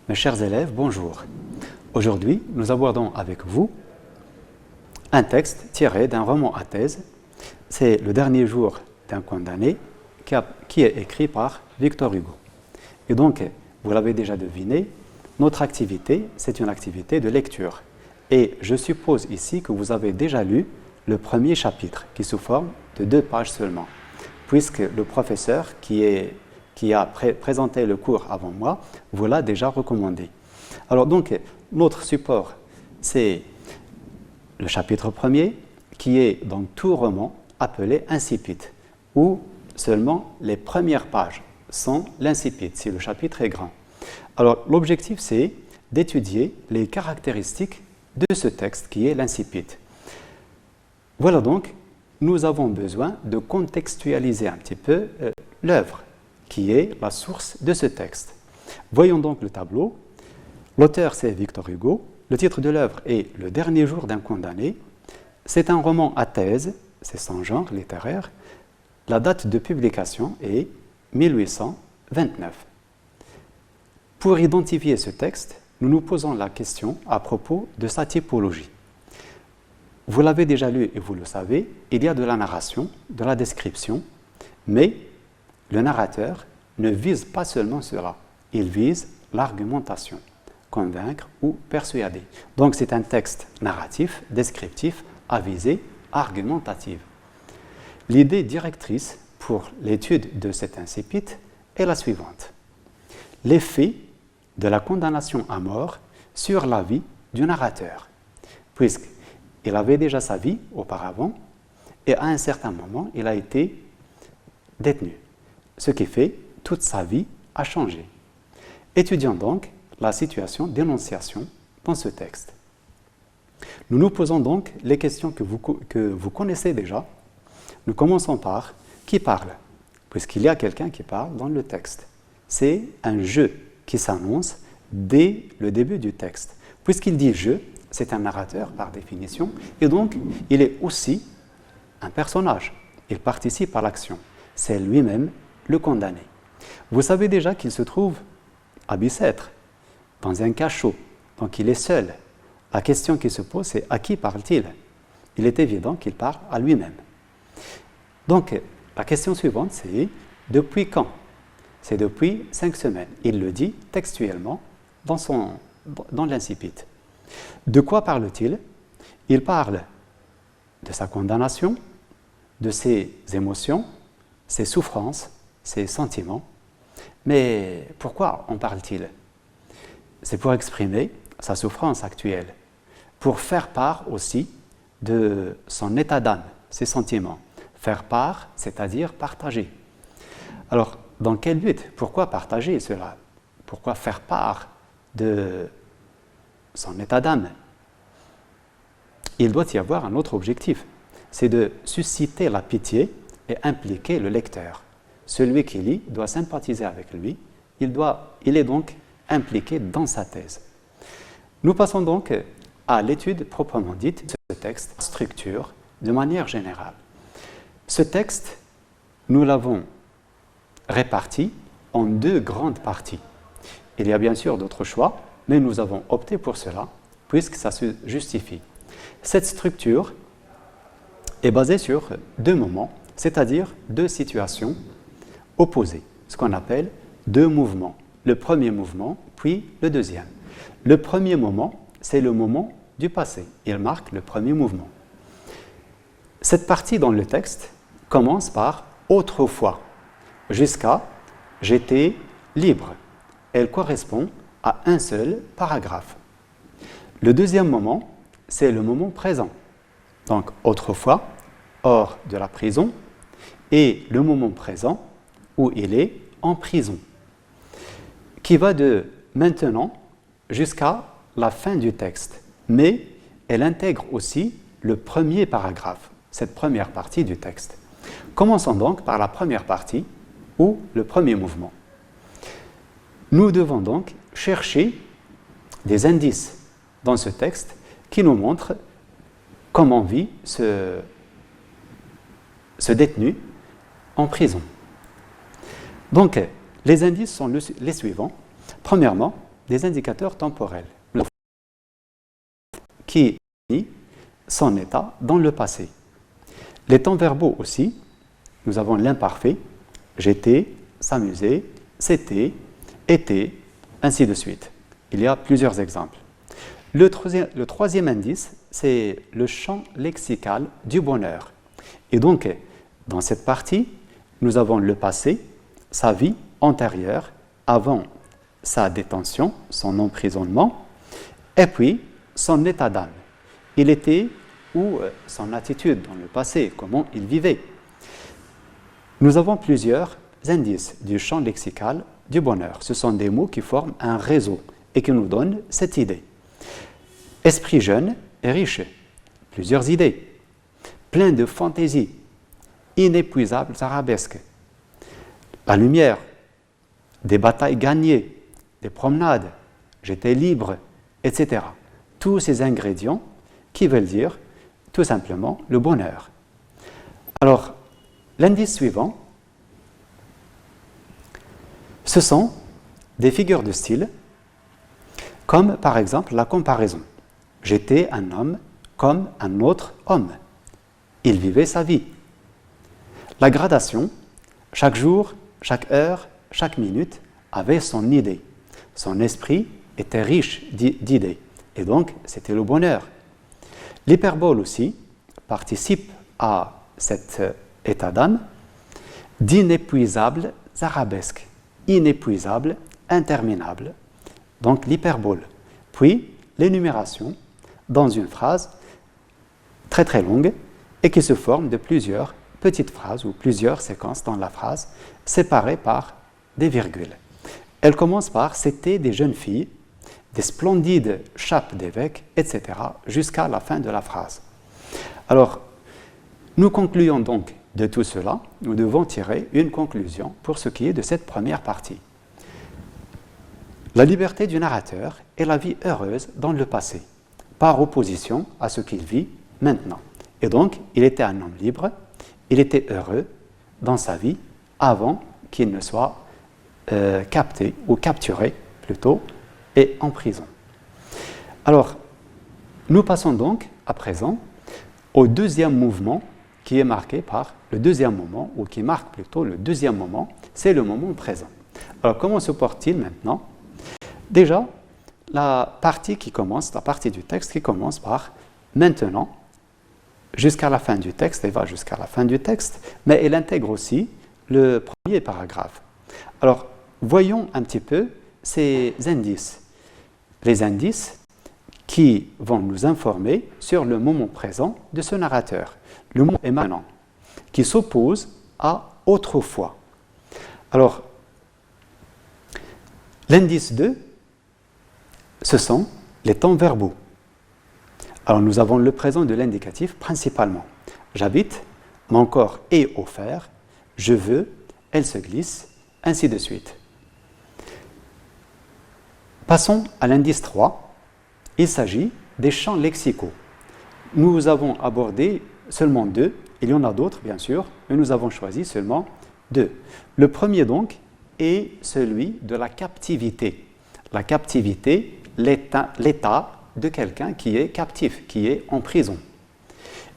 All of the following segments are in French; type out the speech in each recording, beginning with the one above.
Mes chers élèves, bonjour. Aujourd'hui, nous abordons avec vous un texte tiré d'un roman à thèse. C'est Le dernier jour d'un condamné qui est écrit par Victor Hugo. Et donc, vous l'avez déjà deviné, notre activité, c'est une activité de lecture. Et je suppose ici que vous avez déjà lu le premier chapitre, qui sous forme de 2 pages seulement, puisque le professeur qui a présenté le cours avant moi vous l'a déjà recommandé. Alors donc, notre support, c'est le chapitre premier, qui est dans tout roman appelé incipit, où seulement les premières pages sont l'incipit, si le chapitre est grand. Alors l'objectif, c'est d'étudier les caractéristiques de ce texte qui est l'incipit. Voilà donc, nous avons besoin de contextualiser un petit peu l'œuvre qui est la source de ce texte. Voyons donc le tableau. L'auteur, c'est Victor Hugo. Le titre de l'œuvre est Le dernier jour d'un condamné. C'est un roman à thèse, c'est son genre littéraire. La date de publication est 1829. Pour identifier ce texte, nous nous posons la question à propos de sa typologie. Vous l'avez déjà lu et vous le savez, il y a de la narration, de la description, mais le narrateur ne vise pas seulement cela, il vise l'argumentation, convaincre ou persuader. Donc c'est un texte narratif, descriptif, à visée argumentative. L'idée directrice pour l'étude de cet incipit est la suivante. L'effet de la condamnation à mort sur la vie du narrateur, puisqu'il avait déjà sa vie auparavant et à un certain moment, il a été détenu. Ce qui fait toute sa vie a changé. Étudions donc la situation d'énonciation dans ce texte. Nous nous posons donc les questions que vous connaissez déjà. Nous commençons par qui parle, puisqu'il y a quelqu'un qui parle dans le texte. C'est un je qui s'annonce dès le début du texte. Puisqu'il dit je, c'est un narrateur par définition, et donc il est aussi un personnage. Il participe à l'action. C'est lui-même le condamné. Vous savez déjà qu'il se trouve à Bicêtre, dans un cachot, donc il est seul. La question qui se pose, c'est à qui parle-t-il? Il est évident qu'il parle à lui-même. Donc, la question suivante, c'est depuis quand? C'est depuis 5 semaines. Il le dit textuellement dans l'incipit. De quoi parle-t-il? Il parle de sa condamnation, de ses émotions, ses souffrances, ses sentiments. Mais pourquoi en parle-t-il? C'est pour exprimer sa souffrance actuelle, pour faire part aussi de son état d'âme, ses sentiments. Faire part, c'est-à-dire partager. Alors, dans quel but? Pourquoi partager cela? Pourquoi faire part de son état d'âme? Il doit y avoir un autre objectif, c'est de susciter la pitié et impliquer le lecteur. Celui qui lit doit sympathiser avec lui, il est donc impliqué dans sa thèse. Nous passons donc à l'étude proprement dite de ce texte, structure, de manière générale. Ce texte, nous l'avons réparti en 2 grandes parties. Il y a bien sûr d'autres choix, mais nous avons opté pour cela, puisque ça se justifie. Cette structure est basée sur 2 moments, c'est-à-dire 2 situations opposées, ce qu'on appelle 2 mouvements. Le premier mouvement, puis le deuxième. Le premier moment, c'est le moment du passé. Il marque le premier mouvement. Cette partie dans le texte commence par « autrefois » jusqu'à « j'étais libre ». Elle correspond à un seul paragraphe. Le deuxième moment, c'est le moment présent. Donc « autrefois », hors de la prison, et le moment présent où il est en prison, qui va de maintenant jusqu'à la fin du texte. Mais elle intègre aussi le premier paragraphe, cette première partie du texte. Commençons donc par la première partie, ou le premier mouvement. Nous devons donc chercher des indices dans ce texte qui nous montrent comment vit ce détenu en prison. Donc, les indices sont les suivants. Premièrement, des indicateurs temporels qui définit son état dans le passé. Les temps verbaux aussi, nous avons l'imparfait, j'étais, s'amuser, c'était, était, ainsi de suite. Il y a plusieurs exemples. Le troisième indice, c'est le champ lexical du bonheur. Et donc, dans cette partie, nous avons le passé, sa vie antérieure, avant sa détention, son emprisonnement, et puis son état d'âme. Il était ou son attitude dans le passé, comment il vivait. Nous avons plusieurs indices du champ lexical du bonheur. Ce sont des mots qui forment un réseau et qui nous donnent cette idée. Esprit jeune et riche, plusieurs idées, plein de fantaisie, inépuisables arabesques, la lumière, des batailles gagnées, des promenades, j'étais libre, etc. Tous ces ingrédients qui veulent dire tout simplement le bonheur. Alors, l'indice suivant, ce sont des figures de style, comme par exemple la comparaison. J'étais un homme comme un autre homme. Il vivait sa vie. La gradation, chaque jour, chaque heure, chaque minute avait son idée. Son esprit était riche d'idées. Et donc, c'était le bonheur. L'hyperbole aussi participe à cet état d'âme d'inépuisables arabesques, inépuisables, interminables. Donc, l'hyperbole. Puis, l'énumération dans une phrase très très longue et qui se forme de plusieurs petites phrases ou plusieurs séquences dans la phrase séparées par des virgules. Elle commence par « c'était des jeunes filles », des splendides chapes d'évêques, etc., jusqu'à la fin de la phrase. Alors, nous concluons donc de tout cela, nous devons tirer une conclusion pour ce qui est de cette première partie. La liberté du narrateur est la vie heureuse dans le passé, par opposition à ce qu'il vit maintenant. Et donc, il était un homme libre, il était heureux dans sa vie avant qu'il ne soit capté ou capturé plutôt et en prison. Alors, nous passons donc à présent au deuxième mouvement qui est marqué par le deuxième moment, ou qui marque plutôt le deuxième moment, c'est le moment présent. Alors, comment se porte-t-il maintenant? Déjà, la partie du texte qui commence par « maintenant », jusqu'à la fin du texte, elle va jusqu'à la fin du texte, mais elle intègre aussi le premier paragraphe. Alors, voyons un petit peu ces indices. Les indices qui vont nous informer sur le moment présent de ce narrateur. Le moment est maintenant, qui s'oppose à autrefois. Alors, l'indice 2, ce sont les temps verbaux. Alors, nous avons le présent de l'indicatif principalement. J'habite, mon corps est offert, je veux, elle se glisse, ainsi de suite. Passons à l'indice 3. Il s'agit des champs lexicaux. Nous avons abordé seulement 2, il y en a d'autres bien sûr, mais nous avons choisi seulement 2. Le premier donc est celui de la captivité. La captivité, l'état de quelqu'un qui est captif, qui est en prison.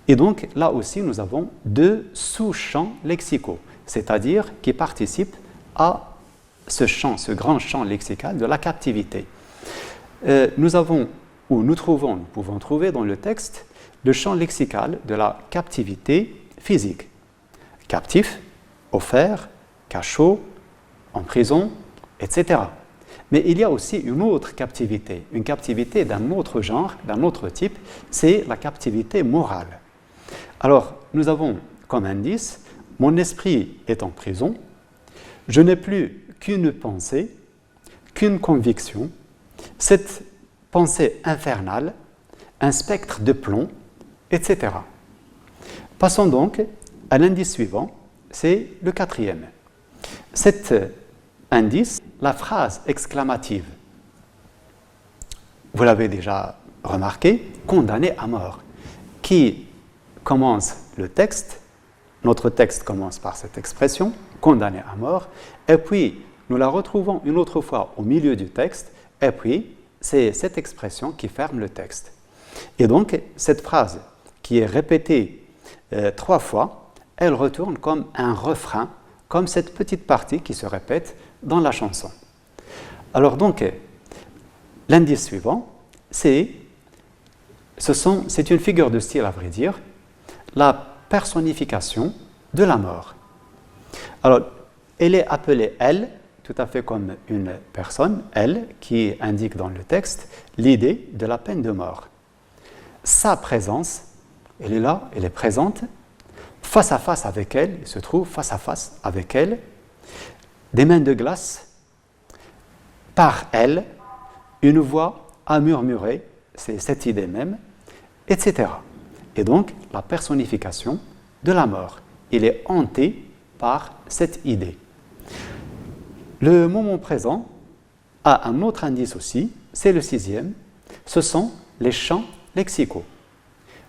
Et donc là aussi nous avons 2 sous-champs lexicaux, c'est-à-dire qui participent à ce grand champ lexical de la captivité. Nous pouvons trouver dans le texte le champ lexical de la captivité physique. Captif, offert, cachot, en prison, etc. Mais il y a aussi une autre captivité, une captivité d'un autre genre, d'un autre type, c'est la captivité morale. Alors, nous avons comme indice, mon esprit est en prison, je n'ai plus qu'une pensée, qu'une conviction, cette pensée infernale, un spectre de plomb, etc. Passons donc à l'indice suivant, c'est le 4e. Cet indice, la phrase exclamative. Vous l'avez déjà remarqué, condamné à mort, qui commence le texte, notre texte commence par cette expression, condamné à mort, et puis nous la retrouvons une autre fois au milieu du texte, et puis c'est cette expression qui ferme le texte. Et donc, cette phrase qui est répétée 3 fois, elle retourne comme un refrain, comme cette petite partie qui se répète dans la chanson. Alors donc, l'indice suivant, c'est une figure de style, à vrai dire, la personnification de la mort. Alors, elle est appelée elle, tout à fait comme une personne, elle, qui indique dans le texte l'idée de la peine de mort. Sa présence, elle est là, elle est présente, face à face avec elle, il se trouve face à face avec elle, des mains de glace, par elle, une voix à murmurer, c'est cette idée même, etc. Et donc, la personnification de la mort, il est hanté par cette idée. Le moment présent a un autre indice aussi, c'est le 6e, ce sont les champs lexicaux.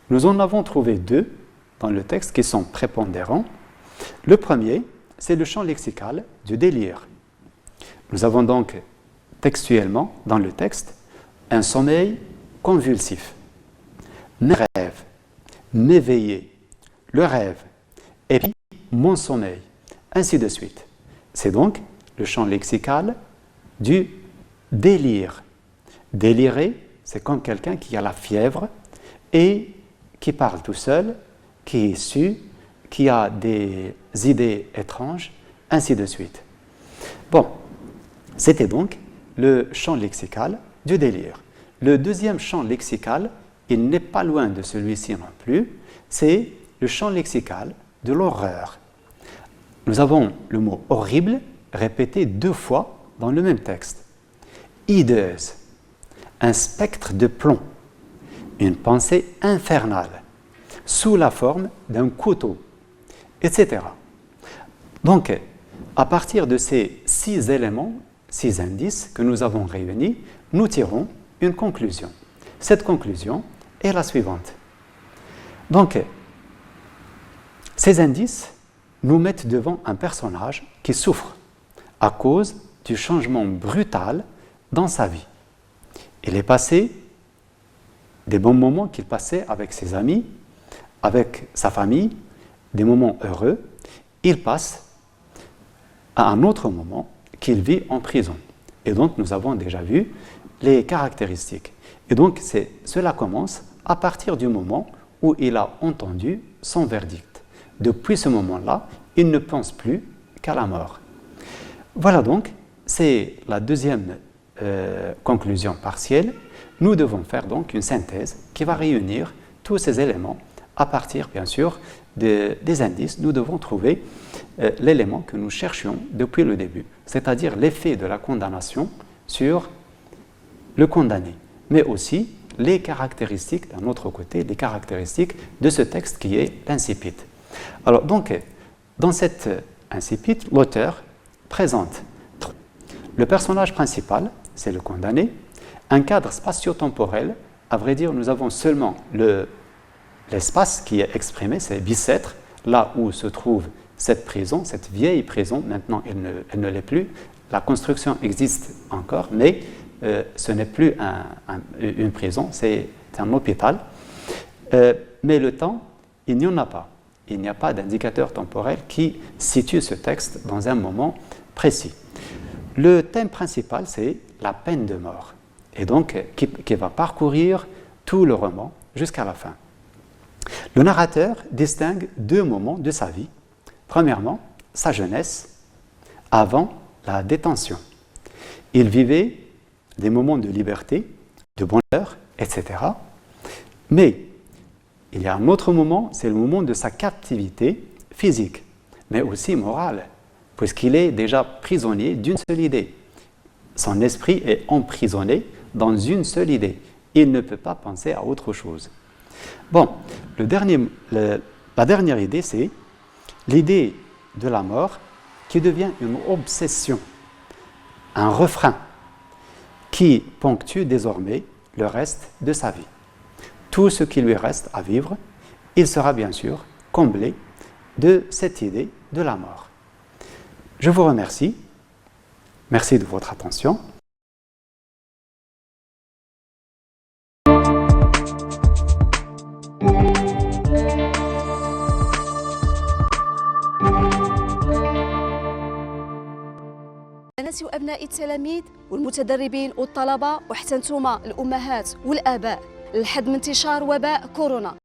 Nous en avons trouvé 2 dans le texte qui sont prépondérants. Le premier, c'est le champ lexical du délire. Nous avons donc textuellement dans le texte un sommeil convulsif, mes rêves, m'éveiller, le rêve, et puis mon sommeil, ainsi de suite. C'est donc le champ lexical du délire. Délirer, c'est comme quelqu'un qui a la fièvre et qui parle tout seul, qui est su, qui a des idées étranges, ainsi de suite. Bon, c'était donc le champ lexical du délire. Le deuxième champ lexical, il n'est pas loin de celui-ci non plus, c'est le champ lexical de l'horreur. Nous avons le mot horrible répété 2 fois dans le même texte. Hideuse, un spectre de plomb, une pensée infernale, sous la forme d'un couteau, etc. Donc, à partir de ces 6 éléments, 6 indices que nous avons réunis, nous tirons une conclusion. Cette conclusion est la suivante. Donc, ces indices nous mettent devant un personnage qui souffre à cause du changement brutal dans sa vie. Il est passé des bons moments qu'il passait avec ses amis, avec sa famille, des moments heureux. Il passe à un autre moment qu'il vit en prison. Et donc, nous avons déjà vu les caractéristiques. Et donc, cela commence à partir du moment où il a entendu son verdict. Depuis ce moment-là, il ne pense plus qu'à la mort. Voilà donc, c'est la deuxième conclusion partielle. Nous devons faire donc une synthèse qui va réunir tous ces éléments à partir, bien sûr, des indices. Nous devons trouver l'élément que nous cherchions depuis le début, c'est-à-dire l'effet de la condamnation sur le condamné, mais aussi les caractéristiques, d'un autre côté, les caractéristiques de ce texte qui est l'incipit. Alors donc, dans cet incipit, l'auteur présente le personnage principal, c'est le condamné, un cadre spatio-temporel. À vrai dire, nous avons seulement l'espace qui est exprimé, c'est Bicêtre, là où se trouve cette prison, cette vieille prison. Maintenant, elle ne l'est plus. La construction existe encore, mais ce n'est plus une prison, c'est un hôpital. Mais le temps, il n'y en a pas. Il n'y a pas d'indicateur temporel qui situe ce texte dans un moment précis. Le thème principal, c'est la peine de mort, et donc qui va parcourir tout le roman jusqu'à la fin. Le narrateur distingue 2 moments de sa vie. Premièrement, sa jeunesse, avant la détention. Il vivait des moments de liberté, de bonheur, etc. Mais il y a un autre moment, c'est le moment de sa captivité physique, mais aussi morale, puisqu'il est déjà prisonnier d'une seule idée. Son esprit est emprisonné dans une seule idée. Il ne peut pas penser à autre chose. Bon, la dernière idée, c'est l'idée de la mort qui devient une obsession, un refrain qui ponctue désormais le reste de sa vie. Tout ce qui lui reste à vivre, il sera bien sûr comblé de cette idée de la mort. Je vous remercie. Merci de votre attention. بنات وأبناء التلاميذ والمتدربين والطلبة وحتى نتوما الأمهات والآباء للحد من انتشار وباء كورونا.